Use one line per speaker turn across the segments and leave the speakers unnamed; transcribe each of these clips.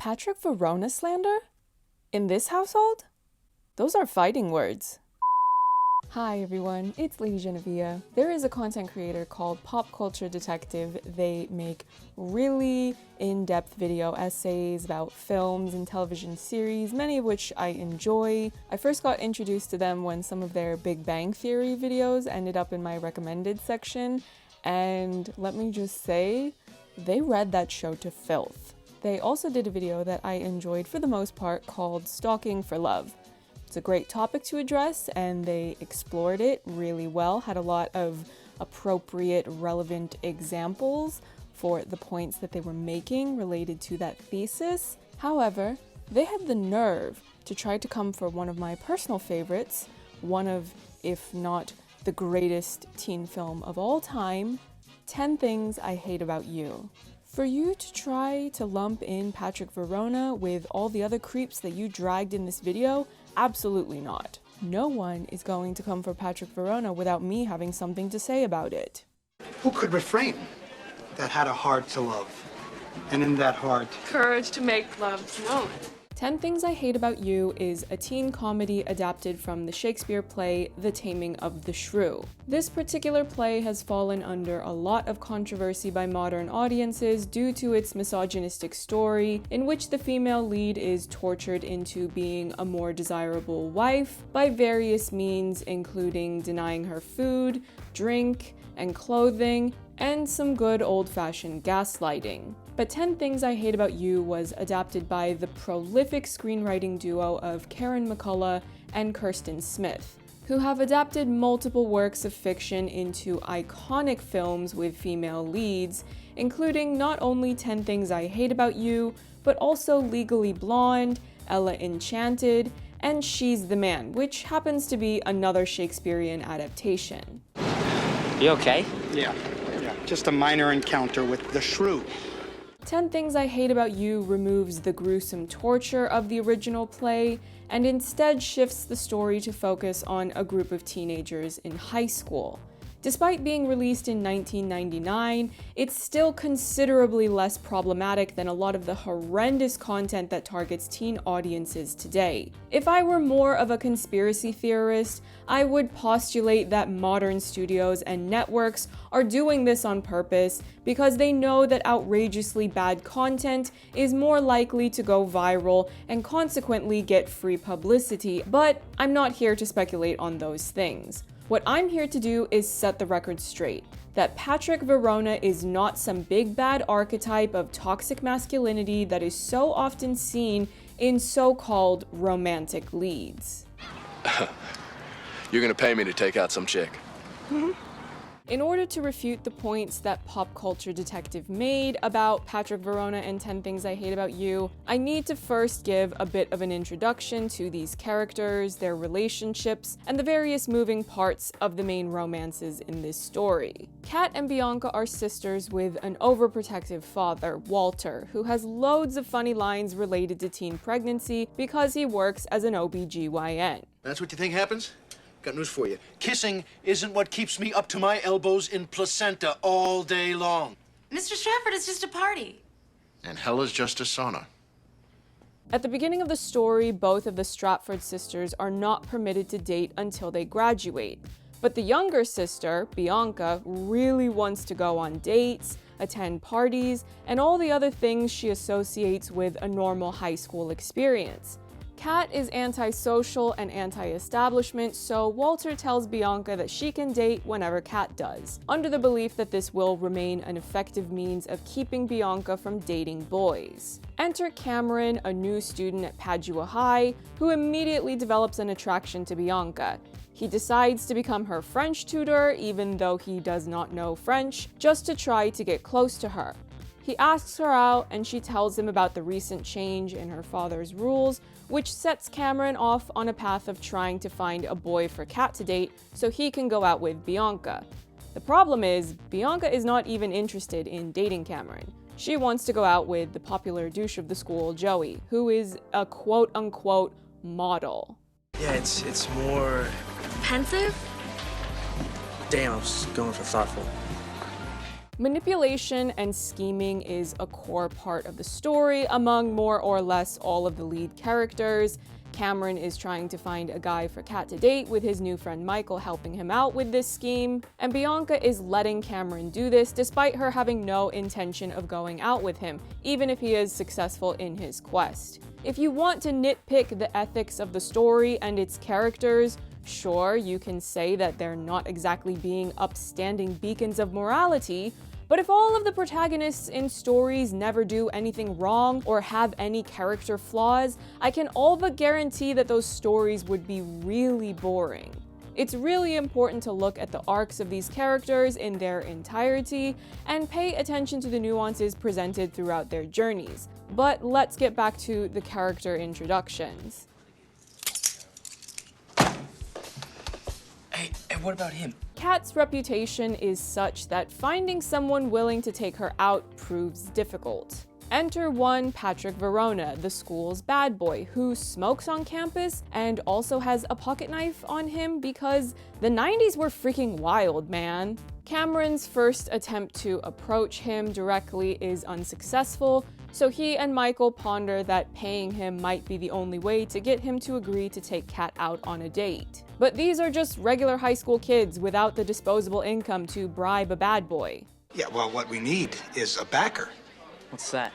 Patrick Verona slander? In this household? Those are fighting words. Hi everyone, it's LadyJenevia. There is a content creator called Pop Culture Detective. They make really in-depth video essays about films and television series, many of which I enjoy. I first got introduced to them when some of their Big Bang Theory videos ended up in my recommended section, and let me just say, they read that show to filth. They also did a video that I enjoyed for the most part called Stalking for Love. It's a great topic to address, and they explored it really well, had a lot of appropriate, relevant examples for the points that they were making related to that thesis. However, they had the nerve to try to come for one of my personal favorites, one of, if not the greatest teen film of all time, 10 Things I Hate About You. For you to try to lump in Patrick Verona with all the other creeps that you dragged in this video, absolutely not. No one is going to come for Patrick Verona without me having something to say about it.
Who could refrain that had a heart to love? And in that heart,
courage to make love known.
10 Things I Hate About You is a teen comedy adapted from the Shakespeare play The Taming of the Shrew. This particular play has fallen under a lot of controversy by modern audiences due to its misogynistic story, in which the female lead is tortured into being a more desirable wife by various means, including denying her food, drink, and clothing, and some good old-fashioned gaslighting. But 10 Things I Hate About You was adapted by the prolific screenwriting duo of Karen McCullough and Kirsten Smith, who have adapted multiple works of fiction into iconic films with female leads, including not only 10 Things I Hate About You, but also Legally Blonde, Ella Enchanted, and She's the Man, which happens to be another Shakespearean adaptation.
You okay?
yeah, just a minor encounter with the shrew.
10 Things I Hate About You removes the gruesome torture of the original play and instead shifts the story to focus on a group of teenagers in high school. Despite being released in 1999, it's still considerably less problematic than a lot of the horrendous content that targets teen audiences today. If I were more of a conspiracy theorist, I would postulate that modern studios and networks are doing this on purpose because they know that outrageously bad content is more likely to go viral and consequently get free publicity, but I'm not here to speculate on those things. What I'm here to do is set the record straight, that Patrick Verona is not some big bad archetype of toxic masculinity that is so often seen in so-called romantic leads.
You're gonna pay me to take out some chick.
In order to refute the points that Pop Culture Detective made about Patrick Verona and 10 Things I Hate About You, I need to first give a bit of an introduction to these characters, their relationships, and the various moving parts of the main romances in this story. Kat and Bianca are sisters with an overprotective father, Walter, who has loads of funny lines related to teen pregnancy because he works as an OBGYN.
That's what you think happens? Got news for you. Kissing isn't what keeps me up to my elbows in placenta all day long.
Mr. Stratford, it's just a party.
And hell is just a sauna.
At the beginning of the story, both of the Stratford sisters are not permitted to date until they graduate. But the younger sister, Bianca, really wants to go on dates, attend parties, and all the other things she associates with a normal high school experience. Kat is antisocial and anti-establishment, so Walter tells Bianca that she can date whenever Kat does, under the belief that this will remain an effective means of keeping Bianca from dating boys. Enter Cameron, a new student at Padua High, who immediately develops an attraction to Bianca. He decides to become her French tutor, even though he does not know French, just to try to get close to her. He asks her out, and she tells him about the recent change in her father's rules, which sets Cameron off on a path of trying to find a boy for Kat to date so he can go out with Bianca. The problem is, Bianca is not even interested in dating Cameron. She wants to go out with the popular douche of the school, Joey, who is a quote-unquote model.
Yeah, it's more...
Pensive?
Damn, I was going for thoughtful.
Manipulation and scheming is a core part of the story among more or less all of the lead characters. Cameron is trying to find a guy for Kat to date, with his new friend Michael helping him out with this scheme, and Bianca is letting Cameron do this despite her having no intention of going out with him, even if he is successful in his quest. If you want to nitpick the ethics of the story and its characters, sure, you can say that they're not exactly being upstanding beacons of morality, but if all of the protagonists in stories never do anything wrong or have any character flaws, I can all but guarantee that those stories would be really boring. It's really important to look at the arcs of these characters in their entirety and pay attention to the nuances presented throughout their journeys. But let's get back to the character introductions.
Hey, what about him?
Kat's reputation is such that finding someone willing to take her out proves difficult. Enter one Patrick Verona, the school's bad boy, who smokes on campus and also has a pocket knife on him because the 90s were freaking wild, man. Cameron's first attempt to approach him directly is unsuccessful, so he and Michael ponder that paying him might be the only way to get him to agree to take Kat out on a date. But these are just regular high school kids without the disposable income to bribe a bad boy.
Yeah, well, what we need is a backer.
What's that?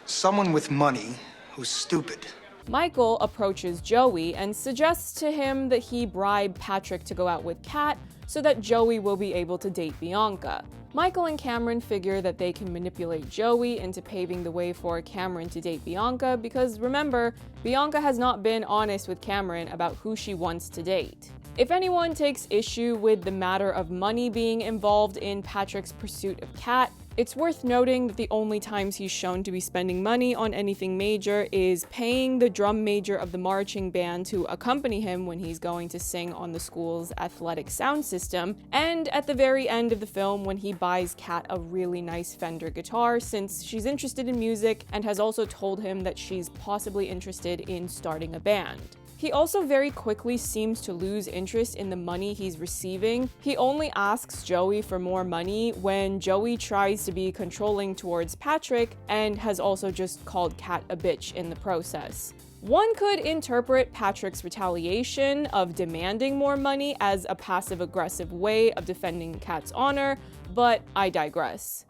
Someone with money who's stupid.
Michael approaches Joey and suggests to him that he bribe Patrick to go out with Kat so that Joey will be able to date Bianca. Michael and Cameron figure that they can manipulate Joey into paving the way for Cameron to date Bianca because, remember, Bianca has not been honest with Cameron about who she wants to date. If anyone takes issue with the matter of money being involved in Patrick's pursuit of Kat, it's worth noting that the only times he's shown to be spending money on anything major is paying the drum major of the marching band to accompany him when he's going to sing on the school's athletic sound system, and at the very end of the film when he buys Kat a really nice Fender guitar since she's interested in music and has also told him that she's possibly interested in starting a band. He also very quickly seems to lose interest in the money he's receiving. He only asks Joey for more money when Joey tries to be controlling towards Patrick and has also just called Kat a bitch in the process. One could interpret Patrick's retaliation of demanding more money as a passive-aggressive way of defending Kat's honor, but I digress.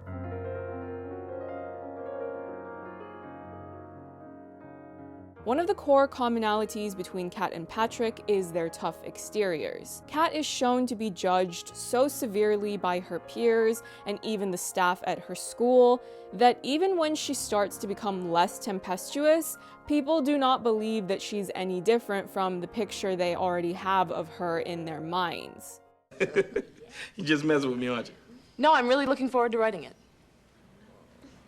One of the core commonalities between Kat and Patrick is their tough exteriors. Kat is shown to be judged so severely by her peers and even the staff at her school that even when she starts to become less tempestuous, people do not believe that she's any different from the picture they already have of her in their minds.
You just messing with me, aren't you?
No, I'm really looking forward to writing it.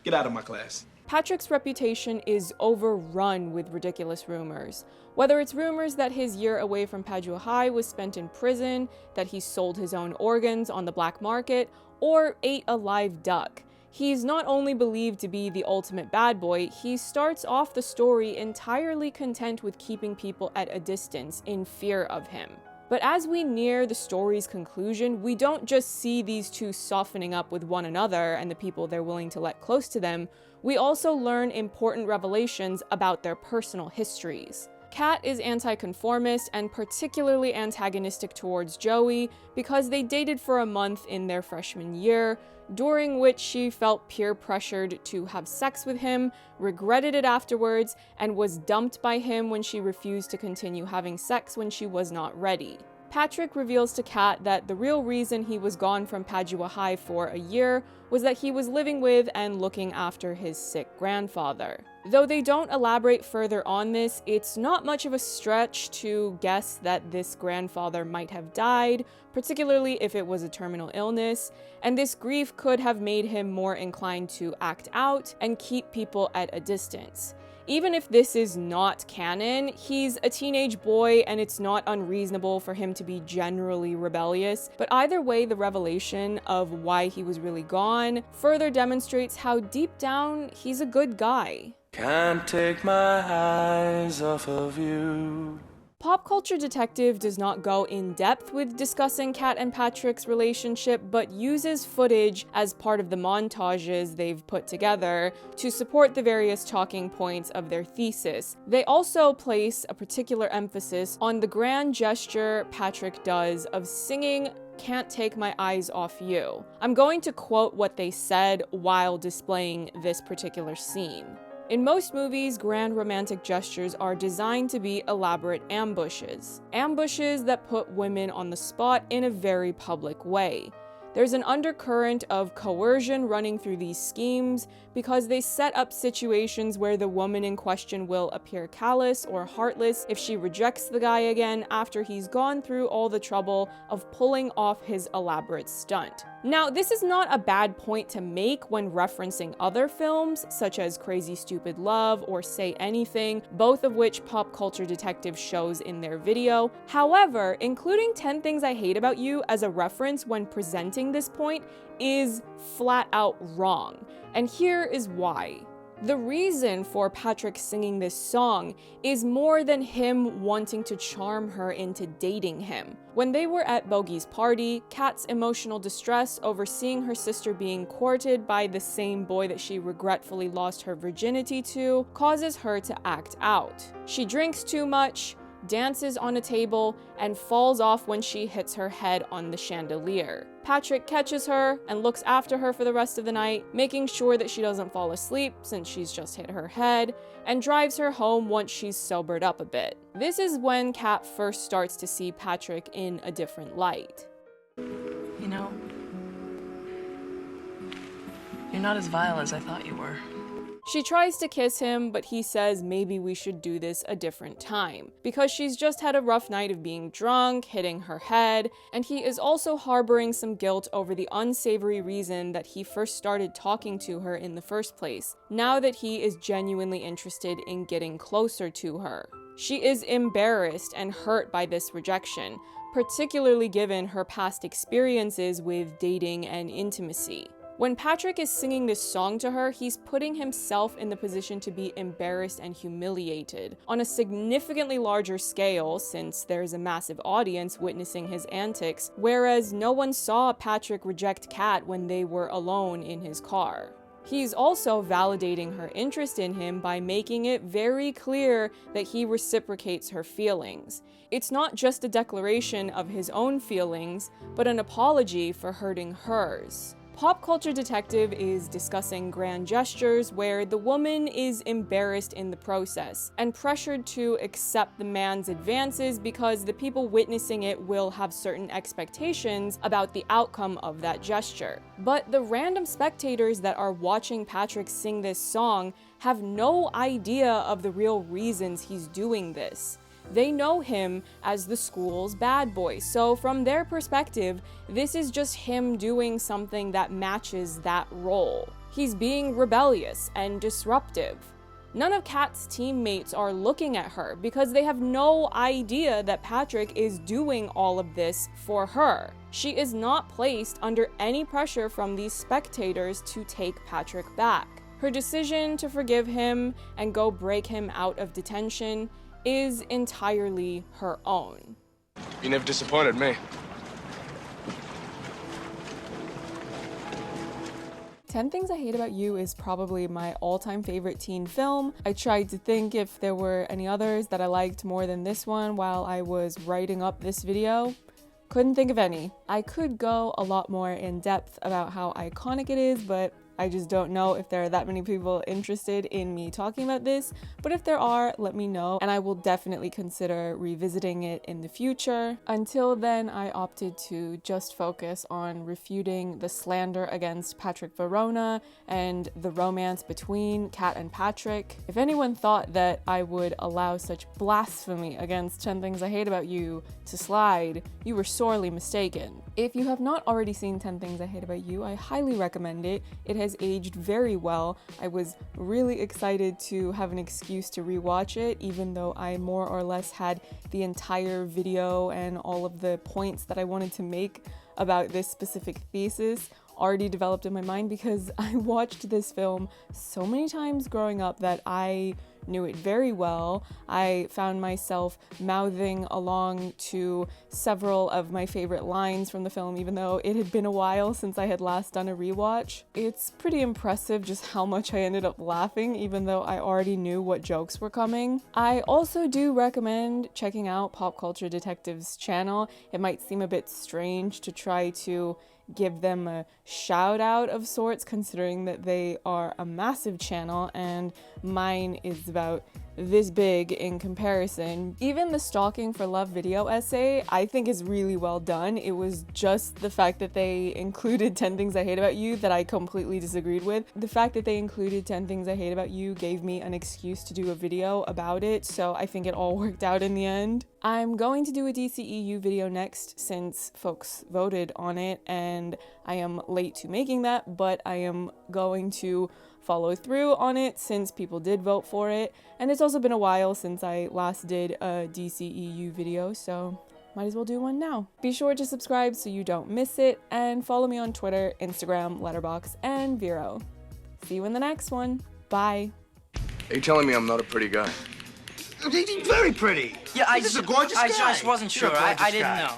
Get out of my class.
Patrick's reputation is overrun with ridiculous rumors. Whether it's rumors that his year away from Padua High was spent in prison, that he sold his own organs on the black market, or ate a live duck. He's not only believed to be the ultimate bad boy, he starts off the story entirely content with keeping people at a distance in fear of him. But as we near the story's conclusion, we don't just see these two softening up with one another and the people they're willing to let close to them, we also learn important revelations about their personal histories. Kat is anti-conformist and particularly antagonistic towards Joey because they dated for a month in their freshman year, during which she felt peer pressured to have sex with him, regretted it afterwards, and was dumped by him when she refused to continue having sex when she was not ready. Patrick reveals to Kat that the real reason he was gone from Padua High for a year was that he was living with and looking after his sick grandfather. Though they don't elaborate further on this, it's not much of a stretch to guess that this grandfather might have died, particularly if it was a terminal illness, and this grief could have made him more inclined to act out and keep people at a distance. Even if this is not canon, he's a teenage boy and it's not unreasonable for him to be generally rebellious, but either way, the revelation of why he was really gone further demonstrates how deep down he's a good guy.
Can't take my eyes off of you.
Pop Culture Detective does not go in depth with discussing Kat and Patrick's relationship, but uses footage as part of the montages they've put together to support the various talking points of their thesis. They also place a particular emphasis on the grand gesture Patrick does of singing "Can't Take My Eyes Off You." I'm going to quote what they said while displaying this particular scene. In most movies, grand romantic gestures are designed to be elaborate ambushes. Ambushes that put women on the spot in a very public way. There's an undercurrent of coercion running through these schemes because they set up situations where the woman in question will appear callous or heartless if she rejects the guy again after he's gone through all the trouble of pulling off his elaborate stunt. Now, this is not a bad point to make when referencing other films, such as Crazy Stupid Love or Say Anything, both of which Pop Culture Detective shows in their video. However, including 10 Things I Hate About You as a reference when presenting this point is flat out wrong, and here is why. The reason for Patrick singing this song is more than him wanting to charm her into dating him. When they were at Bogey's party, Kat's emotional distress over seeing her sister being courted by the same boy that she regretfully lost her virginity to causes her to act out. She drinks too much, dances on a table, and falls off when she hits her head on the chandelier. Patrick catches her and looks after her for the rest of the night, making sure that she doesn't fall asleep since she's just hit her head, and drives her home once she's sobered up a bit. This is when Kat first starts to see Patrick in a different light.
You know, you're not as vile as I thought you were.
She tries to kiss him, but he says maybe we should do this a different time, because she's just had a rough night of being drunk, hitting her head, and he is also harboring some guilt over the unsavory reason that he first started talking to her in the first place, now that he is genuinely interested in getting closer to her. She is embarrassed and hurt by this rejection, particularly given her past experiences with dating and intimacy. When Patrick is singing this song to her, he's putting himself in the position to be embarrassed and humiliated on a significantly larger scale since there's a massive audience witnessing his antics, whereas no one saw Patrick reject Kat when they were alone in his car. He's also validating her interest in him by making it very clear that he reciprocates her feelings. It's not just a declaration of his own feelings, but an apology for hurting hers. Pop Culture Detective is discussing grand gestures where the woman is embarrassed in the process and pressured to accept the man's advances because the people witnessing it will have certain expectations about the outcome of that gesture. But the random spectators that are watching Patrick sing this song have no idea of the real reasons he's doing this. They know him as the school's bad boy, so from their perspective, this is just him doing something that matches that role. He's being rebellious and disruptive. None of Kat's teammates are looking at her because they have no idea that Patrick is doing all of this for her. She is not placed under any pressure from these spectators to take Patrick back. Her decision to forgive him and go break him out of detention is entirely her own.
You never disappointed me.
10 Things I Hate About You is probably my all-time favorite teen film. I tried to think if there were any others that I liked more than this one while I was writing up this video. Couldn't think of any. I could go a lot more in depth about how iconic it is, but I just don't know if there are that many people interested in me talking about this, but if there are, let me know, and I will definitely consider revisiting it in the future. Until then, I opted to just focus on refuting the slander against Patrick Verona and the romance between Kat and Patrick. If anyone thought that I would allow such blasphemy against 10 Things I Hate About You to slide, you were sorely mistaken. If you have not already seen 10 Things I Hate About You, I highly recommend it. It has aged very well. I was really excited to have an excuse to rewatch it, even though I more or less had the entire video and all of the points that I wanted to make about this specific thesis already developed in my mind because I watched this film so many times growing up that I knew it very well. I found myself mouthing along to several of my favorite lines from the film, even though it had been a while since I had last done a rewatch. It's pretty impressive just how much I ended up laughing, even though I already knew what jokes were coming. I also do recommend checking out Pop Culture Detective's channel. It might seem a bit strange to try to give them a shout out of sorts, considering that they are a massive channel and mine is about this big in comparison. Even the Stalking for Love video essay I think is really well done. It was just the fact that they included 10 Things I Hate About You that I completely disagreed with. The fact that they included 10 Things I Hate About You gave me an excuse to do a video about it, so I think it all worked out in the end. I'm going to do a DCEU video next since folks voted on it, and I am late to making that, but I am going to follow through on it since people did vote for it, and it's also been a while since I last did a DCEU video, so might as well do one now. Be sure to subscribe so you don't miss it, and follow me on Twitter, Instagram, Letterboxd, and Vero. See you in the next one. Bye.
Are you telling me I'm not a pretty guy?
He's very pretty.
Yeah,
This is a gorgeous guy.
I just wasn't
You're
sure.
a gorgeous
I didn't
guy.
know.